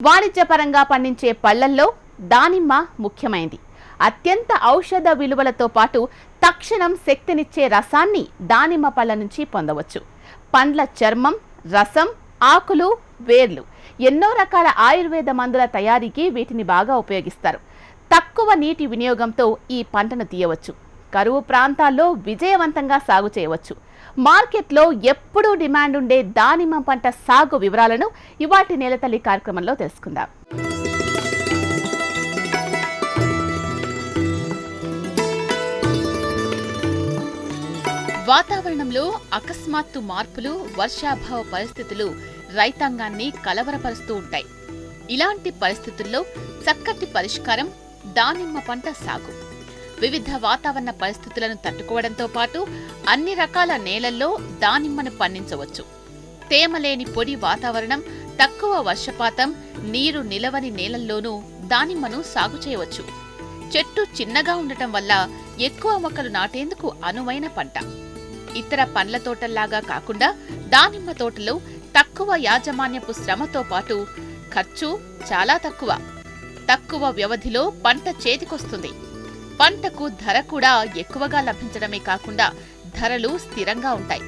వాణిజ్యపరంగా పండించే పళ్లల్లో దానిమ్మ ముఖ్యమైనది. అత్యంత ఔషధ విలువలతో పాటు తక్షణం శక్తినిచ్చే రసాన్ని దానిమ్మ పళ్ల నుంచి పొందవచ్చు. పండ్ల చర్మం, రసం, ఆకులు, వేర్లు ఎన్నో రకాల ఆయుర్వేద మందుల తయారీకి వీటిని బాగా ఉపయోగిస్తారు. తక్కువ నీటి వినియోగంతో ఈ పంటను తీయవచ్చు. కరువు ప్రాంతాల్లో విజయవంతంగా సాగు చేయవచ్చు. మార్కెట్లో ఎప్పుడూ డిమాండ్ ఉండే దానిమ్మ పంట సాగు వివరాలను ఇవాటి నేలతల్లి కార్యక్రమంలో తెలుసుకుందాం. వాతావరణంలో అకస్మాత్తు మార్పులు, వర్షాభావ పరిస్థితులు రైతాంగాన్ని కలవరపరుస్తూ ఉంటాయి. ఇలాంటి పరిస్థితుల్లో చక్కటి పరిష్కారం దానిమ్మ పంట సాగు. వివిధ వాతావరణ పరిస్థితులను తట్టుకోవడంతో పాటు అన్ని రకాల నేలల్లో దానిమ్మను పండించవచ్చు. తేమలేని పొడి వాతావరణం, తక్కువ వర్షపాతం, నీరు నిలవని నేలల్లోనూ దానిమ్మను సాగు చేయవచ్చు. చెట్టు చిన్నగా ఉండటం వల్ల ఎక్కువ మొక్కలు నాటేందుకు అనువైన పంట. ఇతర పండ్ల తోటల్లాగా కాకుండా దానిమ్మ తోటలో తక్కువ యాజమాన్యపు శ్రమతో పాటు ఖర్చు చాలా తక్కువ వ్యవధిలో పంట చేతికొస్తుంది. పంటకు ధర కూడా ఎక్కువగా లభించడమే కాకుండా ధరలు స్థిరంగా ఉంటాయి.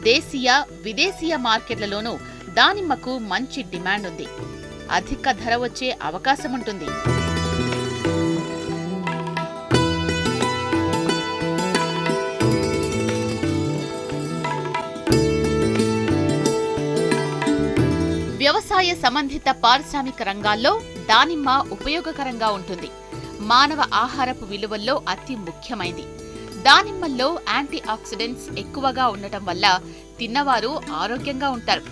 దేశీయ, విదేశీయ మార్కెట్లలోనూ దానిమ్మకు మంచి డిమాండ్ ఉంది. అధిక ధర వచ్చే అవకాశం ఉంటుంది. వ్యవసాయ సంబంధిత పారిశ్రామిక రంగాల్లో దానిమ్మ ఉపయోగకరంగా ఉంటుంది. మానవ ఆహారపు విలువల్లో అతి ముఖ్యమైనది. దానిమ్మల్లో యాంటీ ఆక్సిడెంట్స్ ఎక్కువగా ఉండటం వల్ల తిన్నవారు ఆరోగ్యంగా ఉంటారు.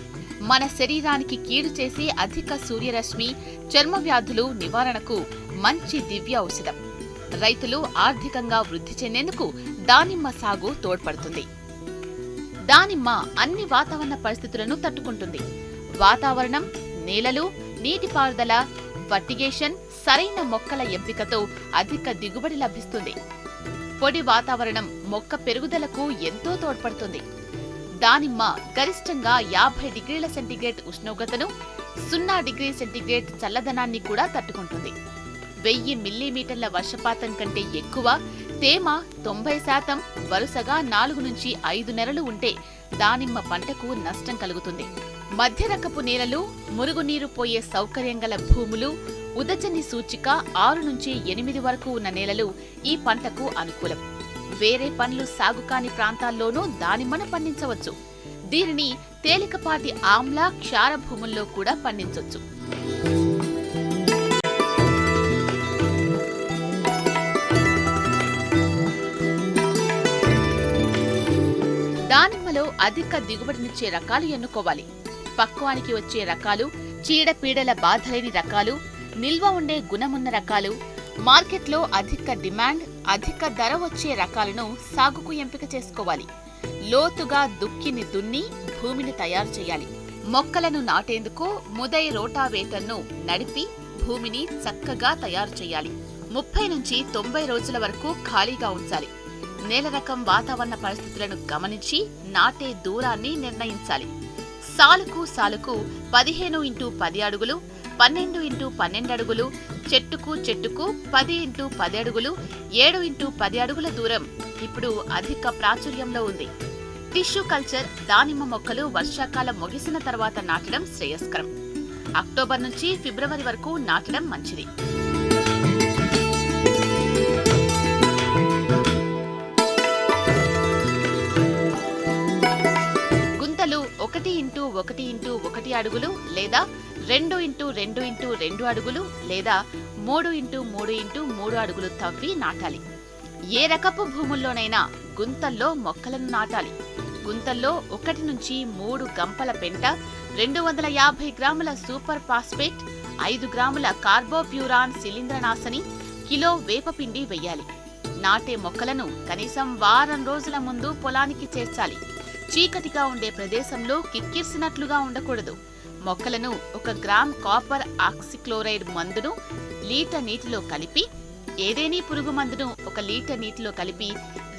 మన శరీరానికి కీడు చేసే అధిక సూర్యరశ్మి, చర్మ వ్యాధులు నివారణకు మంచి దివ్య ఔషధం. రైతులు ఆర్థికంగా వృద్ధి చెందేందుకు దానిమ్మ సాగు తోడ్పడుతుంది. దానిమ్మ అన్ని వాతావరణ పరిస్థితులను తట్టుకుంటుంది. వాతావరణం, నేలలు, నీటిపారుదల, ఫర్టిగేషన్, సరైన మొక్కల ఎంపికతో అధిక దిగుబడి లభిస్తుంది. పొడి వాతావరణం మొక్క పెరుగుదలకు ఎంతో తోడ్పడుతుంది. దానిమ్మ గరిష్టంగా 50 డిగ్రీల సెంటీగ్రేడ్ ఉష్ణోగ్రతను, 0 డిగ్రీ సెంటీగ్రేడ్ చల్లదనాన్ని కూడా తట్టుకుంటుంది. 1000 మిల్లీమీటర్ల వర్షపాతం కంటే ఎక్కువ, తేమ 90% వరుసగా 4 నుంచి 5 నెలలు ఉంటే దానిమ్మ పంటకు నష్టం కలుగుతుంది. మధ్యరకపు నేలలు, మురుగునీరు పోయే సౌకర్యం గల భూములు, ఉదజని సూచిక 6 నుంచి 8 వరకు ఉన్న నేలలు ఈ పంటకు అనుకూలం. వేరే పండ్లు సాగు కాని ప్రాంతాల్లోనూ దానిమ్మను పండించవచ్చు. దీనిని తేలికపాటి ఆమ్ల, క్షార భూముల్లో కూడా పండించవచ్చు. దానిమ్మలో అధిక దిగుబడినిచ్చే రకాలు ఎన్నుకోవాలి. పక్వానికి వచ్చే రకాలు, చీడపీడల బాధలేని రకాలు, నిల్వ ఉండే గుణమున్న రకాలు, మార్కెట్లో అధిక డిమాండ్, అధిక ధర వచ్చే రకాలను సాగుకు ఎంపిక చేసుకోవాలి. లోతుగా దుక్కిని దున్ని భూమిని తయారు చేయాలి. మొక్కలను నాటేందుకు ముదై రోటావేటర్ను నడిపి భూమిని చక్కగా తయారు చేయాలి. 30 నుంచి 90 రోజుల వరకు ఖాళీగా ఉంచాలి. నేల రకం, వాతావరణ పరిస్థితులను గమనించి నాటే దూరాన్ని నిర్ణయించాలి. సాలుకు 15 x 10 అడుగులు, 12 x 12 అడుగులు, చెట్టుకు 10 x 10 అడుగులు, 7 x 10 అడుగుల దూరం ఇప్పుడు అధిక ప్రాచుర్యంలో ఉంది. టిష్యూ కల్చర్ దానిమ్మ మొక్కలు వర్షాకాలం ముగిసిన తర్వాత నాటడం శ్రేయస్కరం. అక్టోబర్ నుంచి ఫిబ్రవరి వరకు నాటడం మంచిది. గుంతలు 1 x 1 x 1 అడుగులు లేదా 2 x 2 x 2 అడుగులు లేదా 3 x 3 x 3 అడుగులు తవ్వి నాటాలి. ఏ రకపు భూముల్లోనైనా గుంతల్లో మొక్కలను నాటాలి. గుంతల్లో 1 నుంచి 3 గంపల పెంట, 250 గ్రాముల సూపర్ ఫాస్ఫేట్, 5 గ్రాముల కార్బోప్యూరాన్ శిలీంద్రనాశని, కిలో వేపపిండి వెయ్యాలి. నాటే మొక్కలను కనీసం వారం రోజుల ముందు పొలానికి చేర్చాలి. చీకటిగా ఉండే ప్రదేశంలో కిక్కిర్సినట్లుగా ఉండకూడదు. మొక్కలను 1 గ్రామ్ కాపర్ ఆక్సిక్లోరైడ్ మందును లీటర్ నీటిలో కలిపి, ఏదేని పురుగు మందును 1 లీటర్ నీటిలో కలిపి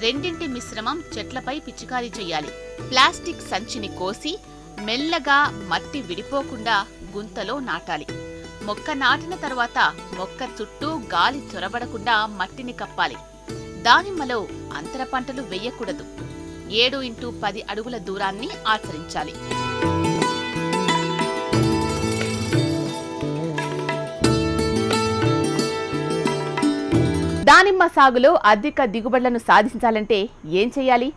రెండింటి మిశ్రమం చెట్లపై పిచికారీ చేయాలి. ప్లాస్టిక్ సంచిని కోసి మెల్లగా మట్టి విడిపోకుండా గుంతలో నాటాలి. మొక్క నాటిన తర్వాత మొక్క చుట్టూ గాలి చొరబడకుండా మట్టిని కప్పాలి. దానిమ్మలో అంతర పంటలు వేయకూడదు. 7x10 అడుగుల దూరాన్ని ఆచరించాలి. దానిమ్మ సాగులో అధిక దిగుబడులను సాధించాలంటే ఏం చేయాలి?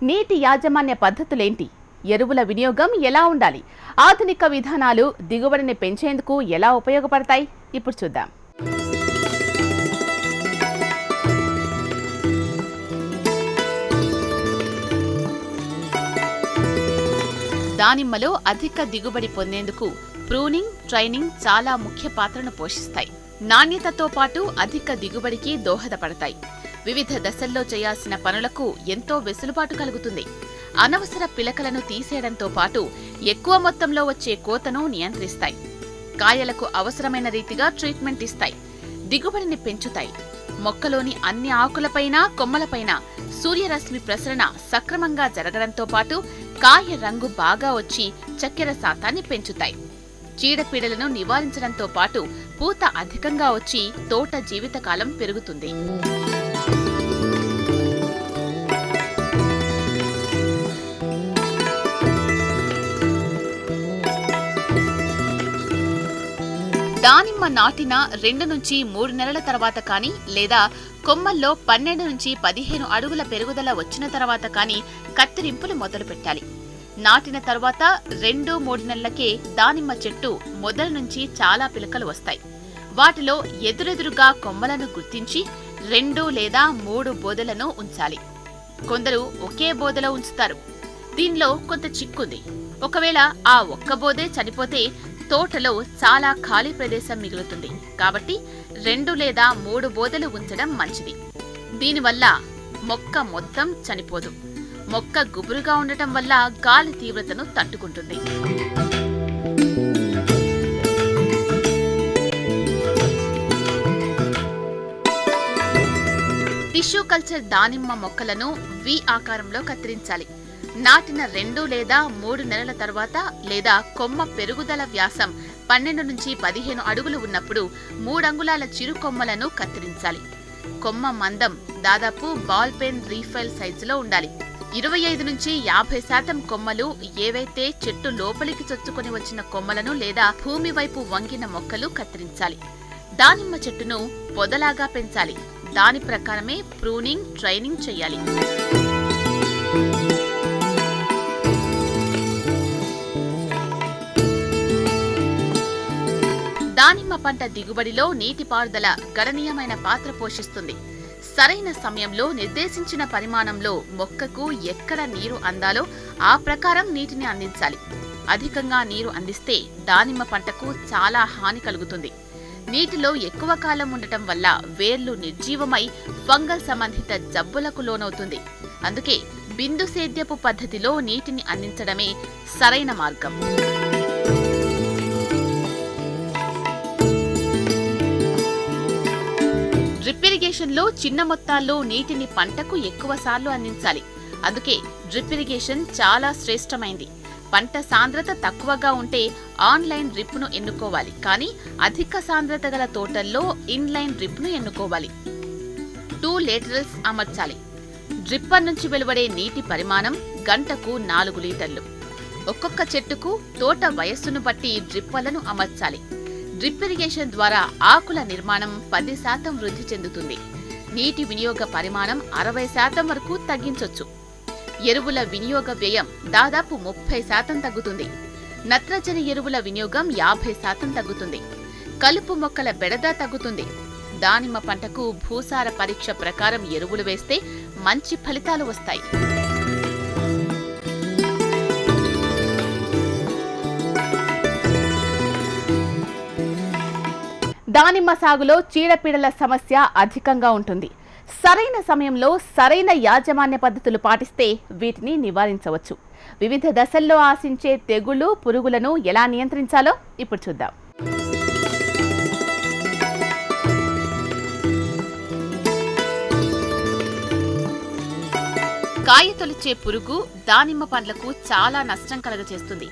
నీటి యాజమాన్య పద్ధతులేంటి? ఎరువుల వినియోగం ఎలా ఉండాలి? ఆధునిక విధానాలు దిగుబడిని పెంచేందుకు ఎలా ఉపయోగపడతాయి? ఇప్పుడు చూద్దాం. దానిమ్మలో అధిక దిగుబడి పొందేందుకు ప్రూనింగ్, ట్రైనింగ్ చాలా ముఖ్య పాత్రను పోషిస్తాయి. నాణ్యతతో పాటు అధిక దిగుబడికి దోహదపడతాయి. వివిధ దశల్లో చేయాల్సిన పనులకు ఎంతో వెసులుబాటు కలుగుతుంది. అనవసర పిలకలను తీసేయడంతో పాటు ఎక్కువ మొత్తంలో వచ్చే కోతను నియంత్రిస్తాయి. కాయలకు అవసరమైన రీతిగా ట్రీట్మెంట్ ఇస్తాయి. దిగుబడిని పెంచుతాయి. మొక్కలోని అన్ని ఆకులపైన, కొమ్మలపైన సూర్యరశ్మి ప్రసరణ సక్రమంగా జరగడంతో పాటు కాయ రంగు బాగా వచ్చి చక్కెర శాతాన్ని పెంచుతాయి. చీడపీడలను నివారించడంతో పాటు పూత అధికంగా వచ్చి తోట జీవితకాలం పెరుగుతుంది. దానిమ్మ నాటిన 2 నుంచి 3 నెలల తర్వాత కానీ లేదా కొమ్మల్లో 12 నుంచి 15 అడుగుల పెరుగుదల వచ్చిన తర్వాత కానీ కత్తిరింపులు మొదలు పెట్టాలి. నాటిన తర్వాత 2-3 నెలలకే దానిమ్మ చెట్టు మొదల నుంచి చాలా పిలకలు వస్తాయి. వాటిలో ఎదురెదురుగా కొమ్మలను గుర్తించి 2 లేదా 3 బోదెలను ఉంచాలి. కొందరు ఒకే బోదెలో ఉంచుతారు. దీనిలో కొంత చిక్కుంది. ఒకవేళ ఆ ఒక్క బోదే చనిపోతే తోటలో చాలా ఖాళీ ప్రదేశం మిగులుతుంది. కాబట్టి 2 లేదా 3 బోదెలు ఉంచడం మంచిది. దీనివల్ల మొక్క మొత్తం చనిపోదు. మొక్క గుబురుగా ఉండటం వల్ల గాలి తీవ్రతను తట్టుకుంటుంది. టిష్యూ కల్చర్ దానిమ్మ మొక్కలను వి ఆకారంలో కత్తిరించాలి. నాటిన 2 లేదా 3 నెలల తర్వాత లేదా కొమ్మ పెరుగుదల వ్యాసం 12 నుంచి 15 అడుగులు ఉన్నప్పుడు 3 అంగుళాల చిరు కొమ్మలను కత్తిరించాలి. కొమ్మ మందం దాదాపు బాల్ పెన్ రీఫైల్ సైజులో ఉండాలి. 25 నుంచి 50% కొమ్మలు ఏవైతే చెట్టు లోపలికి చొచ్చుకొని వచ్చిన కొమ్మలను లేదా భూమి వైపు వంగిన మొక్కలు కత్తిరించాలి. దానిమ్మ చెట్టును పొదలాగా పెంచాలి. దాని ప్రకారమే ప్రూనింగ్, ట్రైనింగ్ చేయాలి. దానిమ్మ పంట దిగుబడిలో నీటిపారుదల గణనీయమైన పాత్ర పోషిస్తుంది. సరైన సమయంలో నిర్దేశించిన పరిమాణంలో మొక్కకు ఎక్కడ నీరు అందాలో ఆ ప్రకారం నీటిని అందించాలి. అధికంగా నీరు అందిస్తే దానిమ్మ పంటకు చాలా హాని కలుగుతుంది. నీటిలో ఎక్కువ కాలం ఉండటం వల్ల వేర్లు నిర్జీవమై ఫంగల్ సంబంధిత జబ్బులకు లోనవుతుంది. అందుకే బిందు సేద్యపు పద్ధతిలో నీటిని అందించడమే సరైన మార్గం. డ్రిప్ ఇరిగేషన్లో చిన్న మొత్తాల్లో నీటిని పంటకు ఎక్కువ సార్లు అందించాలి. అందుకే డ్రిప్ ఇరిగేషన్ చాలా శ్రేష్టమైంది. పంట సాంద్రత తక్కువగా ఉంటే ఆన్లైన్ డ్రిప్ను ఎన్నుకోవాలి. కానీ అధిక సాంద్రత గల తోటల్లో ఇన్లైన్ డ్రిప్ను ఎన్నుకోవాలి. 2 లేటరల్స్ అమర్చాలి. డ్రిప్పర్ నుంచి వెలువడే నీటి పరిమాణం గంటకు 4 లీటర్లు. ఒక్కొక్క చెట్టుకు తోట వయస్సును బట్టి డ్రిప్పర్లను అమర్చాలి. డ్రిప్ ఇరిగేషన్ ద్వారా ఆకుల నిర్మాణం 10% వృద్ధి చెందుతుంది. నీటి వినియోగ పరిమాణం 60% వరకు తగ్గించొచ్చు. ఎరువుల వినియోగ వ్యయం దాదాపు 30% తగ్గుతుంది. నత్రజని ఎరువుల వినియోగం 50% తగ్గుతుంది. కలుపు మొక్కల బెడద తగ్గుతుంది. దానిమ్మ పంటకు భూసార పరీక్ష ప్రకారం ఎరువులు వేస్తే మంచి ఫలితాలు వస్తాయి. దానిమ్మ సాగులో చీడపీడల సమస్య అధికంగా ఉంటుంది. సరైన సమయంలో సరైన యాజమాన్య పద్ధతులు పాటిస్తే వీటిని నివారించవచ్చు. వివిధ దశల్లో ఆశించే తెగుళ్లు, పురుగులను ఎలా నియంత్రించాలో ఇప్పుడు చూద్దాం. కాయ తొలిచే పురుగు దానిమ్మ పండ్లకు చాలా నష్టం కలుగజేస్తుంది.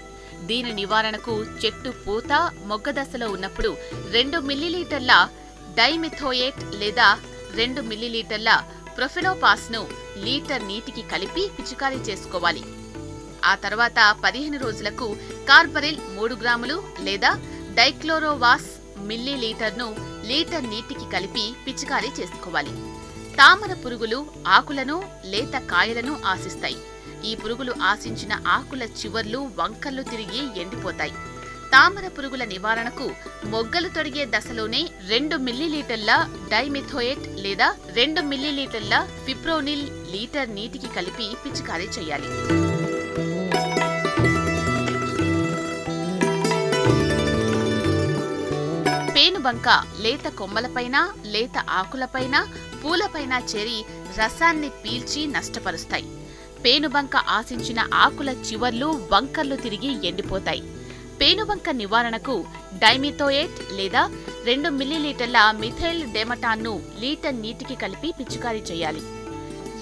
దీని నివారణకు చెట్టు పూత మొగ్గ దశలో ఉన్నప్పుడు 2 మిల్లీలీటర్ల డైమిథోయేట్ లేదా 2 మిల్లీలీటర్ల ప్రొఫెనోపాస్ను లీటర్ నీటికి కలిపి పిచికారీ చేసుకోవాలి. ఆ తర్వాత 15 రోజులకు కార్బరిల్ 3 గ్రాములు లేదా డైక్లోరోవాస్ మిల్లీలీటర్ను లీటర్ నీటికి కలిపి పిచికారీ చేసుకోవాలి. తామర పురుగులు ఆకులను లేత కాయలను ఆశిస్తాయి. ఈ పురుగులు ఆశించిన ఆకుల చివర్లు వంకర్లు తిరిగి ఎండిపోతాయి. తామర పురుగుల నివారణకు మొగ్గలు తొడిగే దశలోనే 2 మిల్లీలీటర్ల డైమిథోయేట్ లేదా 2 మిల్లీలీటర్ల ఫిప్రోనిల్ లీటర్ నీటికి కలిపి పిచికారీ చేయాలి. పేనుబంక లేత కొమ్మలపైన, లేత ఆకులపైన, పూలపైన చేరి రసాన్ని పీల్చి నష్టపరుస్తాయి. పేనుబంక ఆశించిన ఆకుల చివర్లు వంకర్లు తిరిగి ఎండిపోతాయి. పేనుబంక నివారణకు డైమిథోయేట్ లేదా 2 మిల్లీలీటర్ల మిథైల్ డెమటాన్ను లీటర్ నీటికి కలిపి పిచికారీ చేయాలి.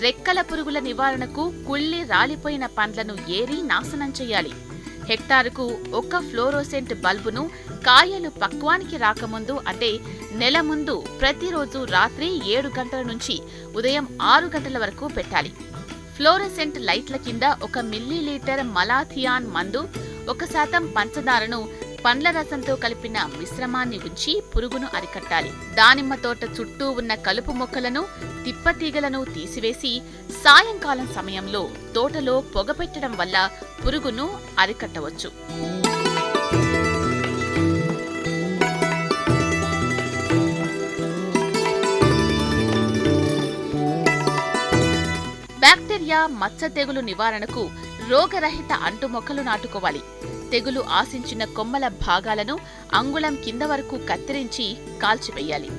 రెక్కల పురుగుల నివారణకు కుళ్ళి రాలిపోయిన పండ్లను ఏరి నాశనం చేయాలి. హెక్టారుకు 1 ఫ్లోరోసెంట్ బల్బును కాయలు పక్వానికి రాకముందు అంటే నెల ముందు ప్రతిరోజు రాత్రి 7 గంటల నుంచి ఉదయం 6 గంటల వరకు పెట్టాలి. ఫ్లోరోసెంట్ లైట్ల కింద 1 మిల్లీలీటర్ మలాథియాన్ మందు, 1% పంచదారను పండ్ల రసంతో కలిపిన మిశ్రమాన్ని ఉంచి పురుగును అరికట్టాలి. దానిమ్మ తోట చుట్టూ ఉన్న కలుపు మొక్కలను, తిప్పతీగలను తీసివేసి సాయంకాలం సమయంలో తోటలో పొగ పెట్టడం వల్ల పురుగును అరికట్టవచ్చు. బ్యాక్టీరియా మచ్చ తెగులు నివారణకు రోగరహిత అంటు మొక్కలు నాటుకోవాలి. తెగులు ఆశించిన కొమ్మల భాగాలను అంగుళం కింద వరకు కత్తిరించి కాల్చివేయాలి.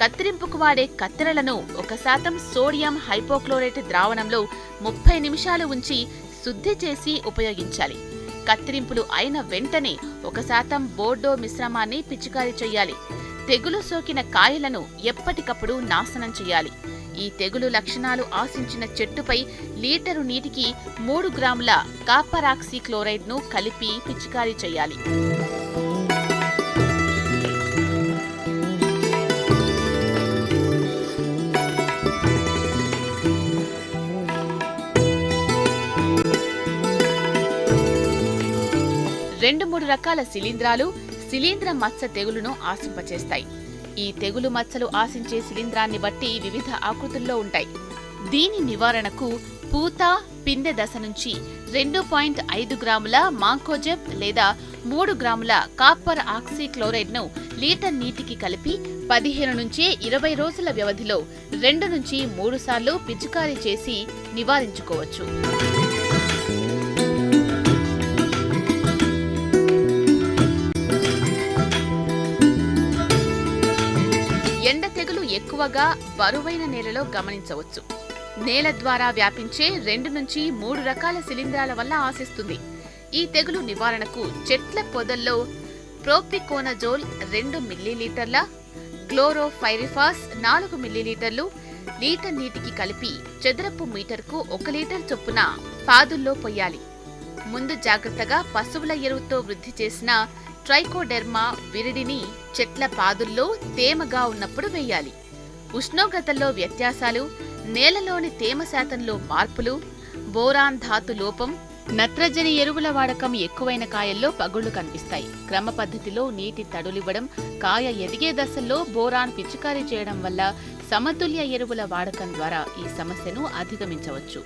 కత్తిరింపుకు వాడే కత్తెరలను 1% సోడియం హైపోక్లోరైట్ ద్రావణంలో 30 నిమిషాలు ఉంచి శుద్ధి చేసి ఉపయోగించాలి. కత్తిరింపులు అయిన వెంటనే 1% బోర్డో మిశ్రమాన్ని పిచికారీ చేయాలి. తెగులు సోకిన కాయలను ఎప్పటికప్పుడు నాశనం చేయాలి. ఈ తెగులు లక్షణాలు ఆశించిన చెట్టుపై లీటరు నీటికి 3 గ్రాముల కాపరాక్సీ క్లోరైడ్ను కలిపి పిచికారీ చేయాలి. రెండు మూడు రకాల శిలీంధ్రాలు శిలీంధ్ర మచ్చ తెగులును ఆశింపచేస్తాయి. ఈ తెగులు మచ్చలు ఆశించే శిలీంధ్రాన్ని బట్టి వివిధ ఆకృతుల్లో ఉంటాయి. దీని నివారణకు పూత పిందె దశ నుంచి 2.5 గ్రాముల మాంకోజెబ్ లేదా 3 గ్రాముల కాపర్ ఆక్సీ క్లోరైడ్ను లీటర్ నీటికి కలిపి 15 నుంచి 20 రోజుల వ్యవధిలో 2 నుంచి 3 సార్లు పిచికారీ చేసి నివారించుకోవచ్చు. ఎండ తెగులు ఎక్కువగా బరువైన నేలలో గమనించవచ్చు. నేల ద్వారా వ్యాపించే 2 నుంచి 3 రకాల శిలీంధ్రాల వల్ల ఆశిస్తుంది. ఈ తెగులు నివారణకు చెట్ల పొదల్లో ప్రోపికోనజోల్ 2 మిల్లీలీటర్ల, క్లోరోఫైరిఫాస్ 4 మిల్లీలీటర్లు లీటర్ నీటికి కలిపి చదరపు మీటర్కు 1 లీటర్ చొప్పున పాదుల్లో పొయ్యాలి. ముందు జాగ్రత్తగా పశువుల ఎరువుతో వృద్ధి చేసిన ట్రైకోడెర్మా విరిడిని చెట్ల పాదుల్లో తేమగా ఉన్నప్పుడు వేయాలి. ఉష్ణోగ్రతల్లో వ్యత్యాసాలు, నేలలోని తేమ శాతంలో మార్పులు, బోరాన్ ధాతు లోపం, నత్రజని ఎరువుల వాడకం ఎక్కువైన కాయల్లో పగుళ్లు కనిపిస్తాయి. క్రమ పద్ధతిలో నీటి తడులివ్వడం, కాయ ఎదిగే దశల్లో బోరాన్ పిచికారీ చేయడం వల్ల సమతుల్య ఎరువుల వాడకం ద్వారా ఈ సమస్యను అధిగమించవచ్చు.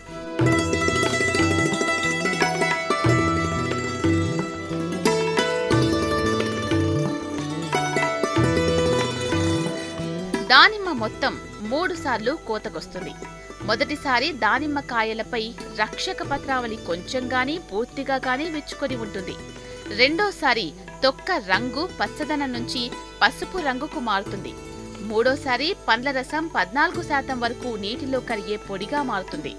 దానిమ్మ మొత్తం 3 సార్లు కోతకొస్తుంది. మొదటిసారి దానిమ్మ కాయలపై రక్షక పత్రావళి కొంచెం గానీ పూర్తిగా గానీ విచ్చుకొని ఉంటుంది. రెండోసారి తొక్క రంగు పచ్చదనం నుంచి పసుపు రంగుకు మారుతుంది. మూడోసారి పండ్ల రసం 14% వరకు నీటిలో కరిగే పొడిగా మారుతుంది.